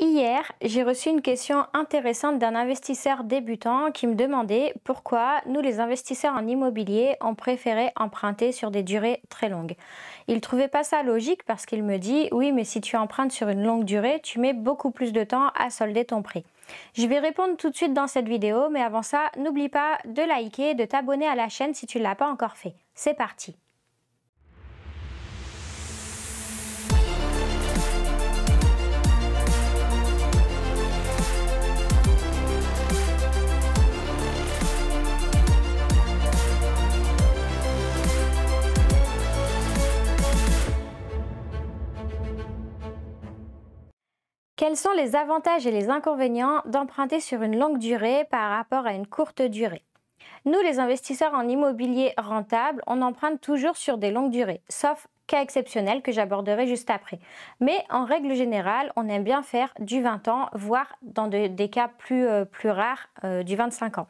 Hier, j'ai reçu une question intéressante d'un investisseur débutant qui me demandait pourquoi nous, les investisseurs en immobilier, on préférait emprunter sur des durées très longues. Il trouvait pas ça logique parce qu'il me dit oui, mais si tu empruntes sur une longue durée, tu mets beaucoup plus de temps à solder ton prêt. Je vais répondre tout de suite dans cette vidéo, mais avant ça, n'oublie pas de liker et de t'abonner à la chaîne si tu ne l'as pas encore fait. C'est parti! Quels sont les avantages et les inconvénients d'emprunter sur une longue durée par rapport à une courte durée? Nous, les investisseurs en immobilier rentable, on emprunte toujours sur des longues durées, sauf cas exceptionnels que j'aborderai juste après. Mais en règle générale, on aime bien faire du 20 ans, voire dans des cas plus rares, du 25 ans.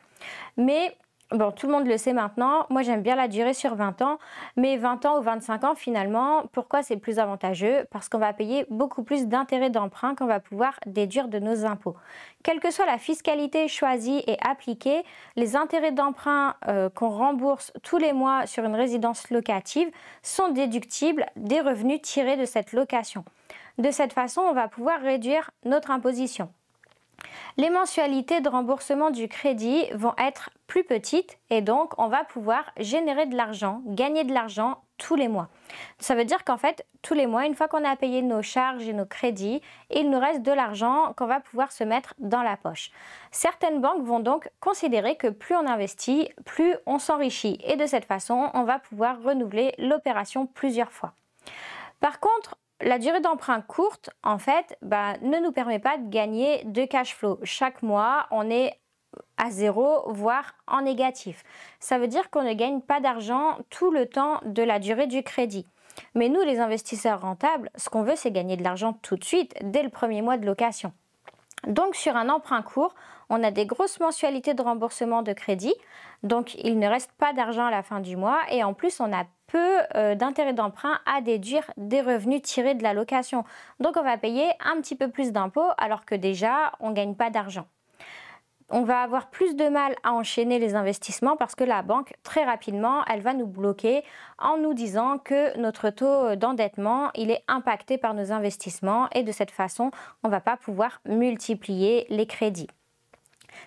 Mais bon, tout le monde le sait maintenant, moi j'aime bien la durée sur 20 ans, mais 20 ans ou 25 ans finalement, pourquoi c'est plus avantageux? Parce qu'on va payer beaucoup plus d'intérêts d'emprunt qu'on va pouvoir déduire de nos impôts. Quelle que soit la fiscalité choisie et appliquée, les intérêts d'emprunt qu'on rembourse tous les mois sur une résidence locative sont déductibles des revenus tirés de cette location. De cette façon, on va pouvoir réduire notre imposition. Les mensualités de remboursement du crédit vont être plus petites et donc on va pouvoir générer de l'argent, gagner de l'argent tous les mois. Ça veut dire qu'en fait, tous les mois, une fois qu'on a payé nos charges et nos crédits, il nous reste de l'argent qu'on va pouvoir se mettre dans la poche. Certaines banques vont donc considérer que plus on investit, plus on s'enrichit et de cette façon, on va pouvoir renouveler l'opération plusieurs fois. Par contre, la durée d'emprunt courte, en fait, ne nous permet pas de gagner de cash flow. Chaque mois, on est à zéro, voire en négatif. Ça veut dire qu'on ne gagne pas d'argent tout le temps de la durée du crédit. Mais nous, les investisseurs rentables, ce qu'on veut, c'est gagner de l'argent tout de suite, dès le premier mois de location. Donc sur un emprunt court, on a des grosses mensualités de remboursement de crédit, donc il ne reste pas d'argent à la fin du mois et en plus on a peu d'intérêts d'emprunt à déduire des revenus tirés de la location. Donc on va payer un petit peu plus d'impôts alors que déjà on ne gagne pas d'argent. On va avoir plus de mal à enchaîner les investissements parce que la banque, très rapidement, elle va nous bloquer en nous disant que notre taux d'endettement, il est impacté par nos investissements et de cette façon, on ne va pas pouvoir multiplier les crédits.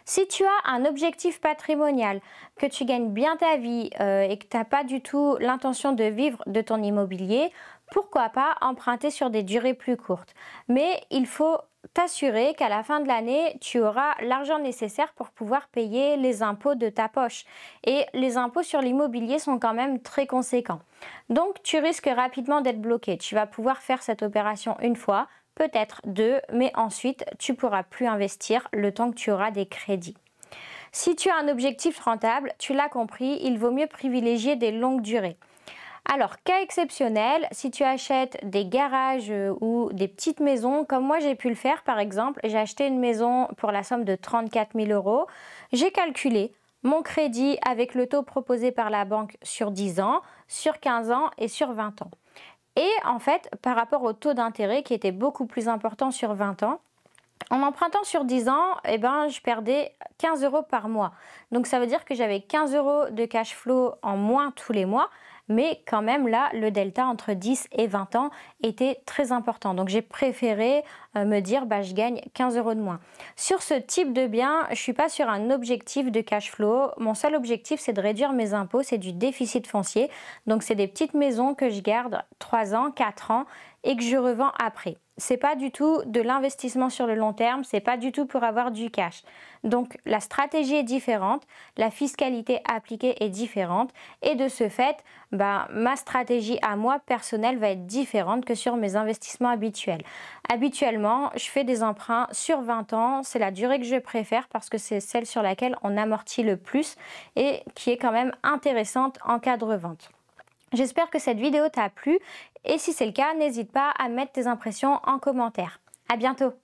Si tu as un objectif patrimonial, que tu gagnes bien ta vie et que tu n'as pas du tout l'intention de vivre de ton immobilier, pourquoi pas emprunter sur des durées plus courtes. Mais il faut t'assurer qu'à la fin de l'année, tu auras l'argent nécessaire pour pouvoir payer les impôts de ta poche. Et les impôts sur l'immobilier sont quand même très conséquents. Donc tu risques rapidement d'être bloqué. Tu vas pouvoir faire cette opération une fois, peut-être deux, mais ensuite tu ne pourras plus investir le temps que tu auras des crédits. Si tu as un objectif rentable, tu l'as compris, il vaut mieux privilégier des longues durées. Alors, cas exceptionnel, si tu achètes des garages ou des petites maisons, comme moi j'ai pu le faire par exemple, j'ai acheté une maison pour la somme de 34 000 €, j'ai calculé mon crédit avec le taux proposé par la banque sur 10 ans, sur 15 ans et sur 20 ans. Et en fait, par rapport au taux d'intérêt qui était beaucoup plus important sur 20 ans, en empruntant sur 10 ans, je perdais 15 € par mois. Donc ça veut dire que j'avais 15 € de cash flow en moins tous les mois. Mais quand même là, le delta entre 10 et 20 ans était très important. Donc j'ai préféré me dire je gagne 15 € de moins. Sur ce type de bien, je ne suis pas sur un objectif de cash flow. Mon seul objectif, c'est de réduire mes impôts, c'est du déficit foncier. Donc c'est des petites maisons que je garde 3 ans, 4 ans et que je revends après. C'est pas du tout de l'investissement sur le long terme, c'est pas du tout pour avoir du cash. Donc la stratégie est différente, la fiscalité appliquée est différente et de ce fait, ma stratégie à moi personnelle va être différente que sur mes investissements habituels. Habituellement, je fais des emprunts sur 20 ans, c'est la durée que je préfère parce que c'est celle sur laquelle on amortit le plus et qui est quand même intéressante en cas de revente. J'espère que cette vidéo t'a plu et si c'est le cas, n'hésite pas à mettre tes impressions en commentaire. À bientôt!